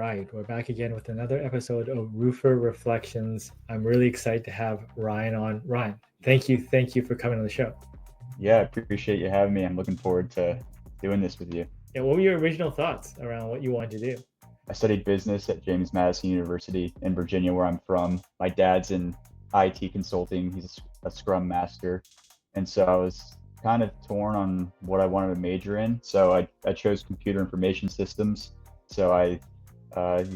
right, we're back again with another episode of Roofer Reflections. I'm really excited to have Ryan on. Ryan, thank you for coming on the show. Yeah, I appreciate you having me. I'm looking forward to doing this with you. Yeah, what were your original thoughts around what you wanted to do? I studied business at James Madison University in Virginia, where I'm from. My dad's in IT consulting, he's a Scrum Master. And so I was kind of torn on what I wanted to major in. So I chose computer information systems. So I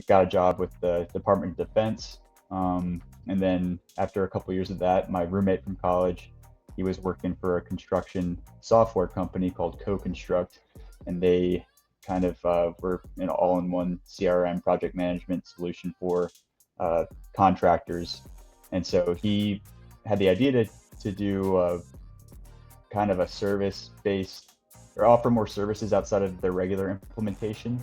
got a job with the Department of Defense. And then after a couple years of that, my roommate from college, he was working for a construction software company called Co-Construct, and they kind of were an all-in-one CRM project management solution for contractors. And so he had the idea to do kind of a service-based or offer more services outside of their regular implementation.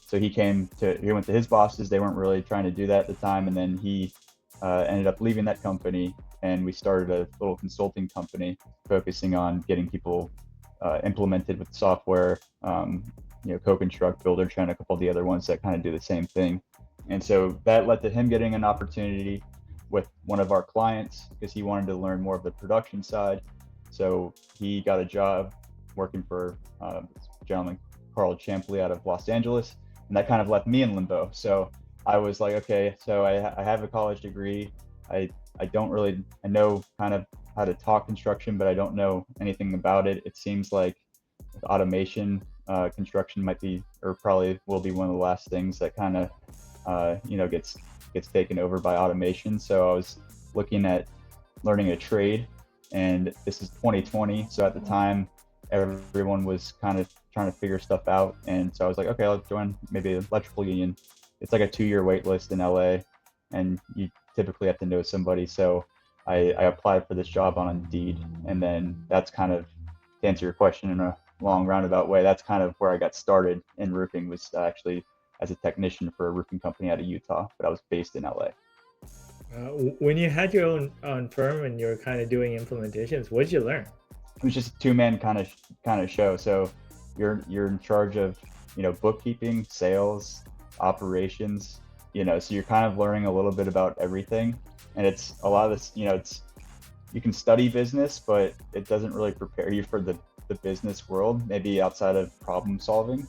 So he went to his bosses. They weren't really trying to do that at the time, and then he ended up leaving that company, and we started a little consulting company focusing on getting people implemented with software. Co-construct, Builder, and a couple of the other ones that kind of do the same thing. And so that led to him getting an opportunity with one of our clients because he wanted to learn more of the production side. So he got a job working for this gentleman, Carl Champley, out of Los Angeles, and that kind of left me in limbo. So I was like, okay, so I have a college degree. I know kind of how to talk construction, but I don't know anything about it. It seems like with automation, construction might be, or probably will be, one of the last things that kind of gets taken over by automation. So I was looking at learning a trade, and this is 2020. So at the time, everyone was kind of trying to figure stuff out. And so I was like, okay, I'll join maybe an electrical union. It's like a 2-year wait list in LA, and you typically have to know somebody. So I applied for this job on Indeed, and then that's kind of, to answer your question in a long roundabout way, that's kind of where I got started in roofing, was actually as a technician for a roofing company out of Utah, but I was based in LA. When you had your own firm and you were kind of doing implementations, what did you learn? It was just a two-man kind of show. So you're in charge of bookkeeping, sales, operations. So you're kind of learning a little bit about everything, and it's a lot of this. You can study business, but it doesn't really prepare you for the business world, maybe outside of problem solving.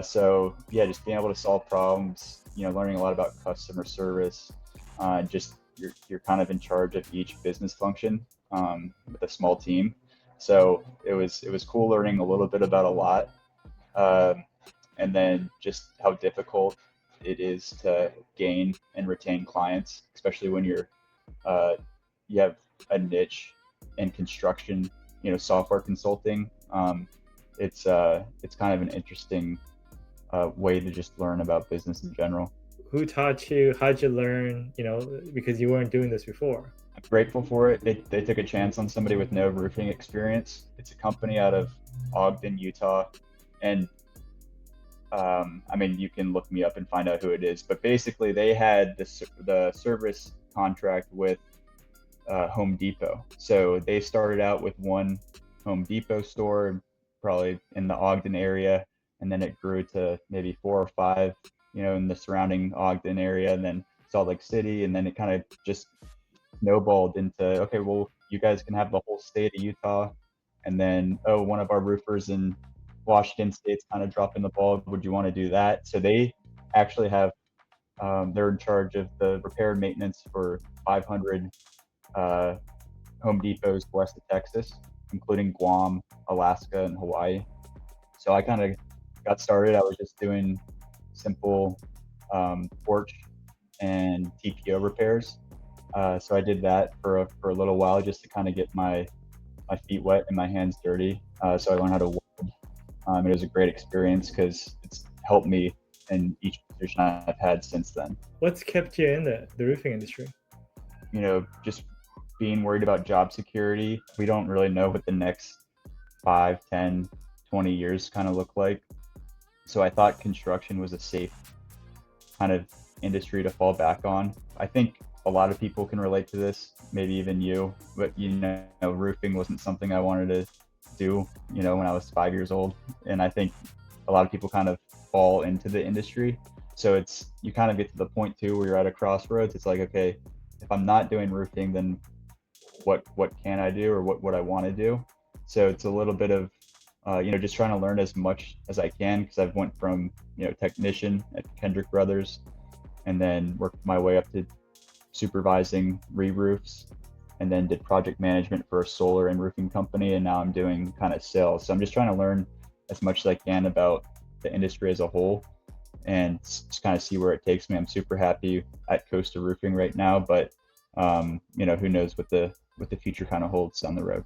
So yeah, just being able to solve problems, learning a lot about customer service. Just you're kind of in charge of each business function with a small team. So it was cool learning a little bit about a lot, and then just how difficult it is to gain and retain clients, especially when you have a niche in construction, software consulting. It's kind of an interesting way to just learn about business in general. Who taught you? How'd you learn? Because you weren't doing this before. I'm grateful for it. They took a chance on somebody with no roofing experience. It's a company out of Ogden, Utah, and you can look me up and find out who it is. But basically, they had the service contract with Home Depot. So they started out with one Home Depot store, probably in the Ogden area, and then it grew to maybe 4 or 5, in the surrounding Ogden area, and then Salt Lake City, and then it kind of just snowballed into, okay, well, you guys can have the whole state of Utah, and then, one of our roofers in Washington State's kind of dropping the ball. Would you want to do that? So they actually have, they're in charge of the repair and maintenance for 500 Home Depots west of Texas, including Guam, Alaska, and Hawaii. So I kind of got started. I was just doing simple porch and TPO repairs. So I did that for a little while just to kind of get my feet wet and my hands dirty. So I learned how to weld. It was a great experience because it's helped me in each position I've had since then. What's kept you in the roofing industry? Just being worried about job security. We don't really know what the next 5, 10, 20 years kind of look like. So I thought construction was a safe kind of industry to fall back on. I think a lot of people can relate to this, maybe even you, but roofing wasn't something I wanted to do, when I was 5 years old. And I think a lot of people kind of fall into the industry. So you kind of get to the point too where you're at a crossroads. It's like, okay, if I'm not doing roofing, then what can I do, or what I want to do? So it's a little bit of just trying to learn as much as I can, because I've went from technician at Kendrick Brothers, and then worked my way up to supervising re-roofs, and then did project management for a solar and roofing company, and now I'm doing kind of sales. So I'm just trying to learn as much as I can about the industry as a whole, and just kind of see where it takes me. I'm super happy at Costa Roofing right now, but who knows what the future kind of holds down the road.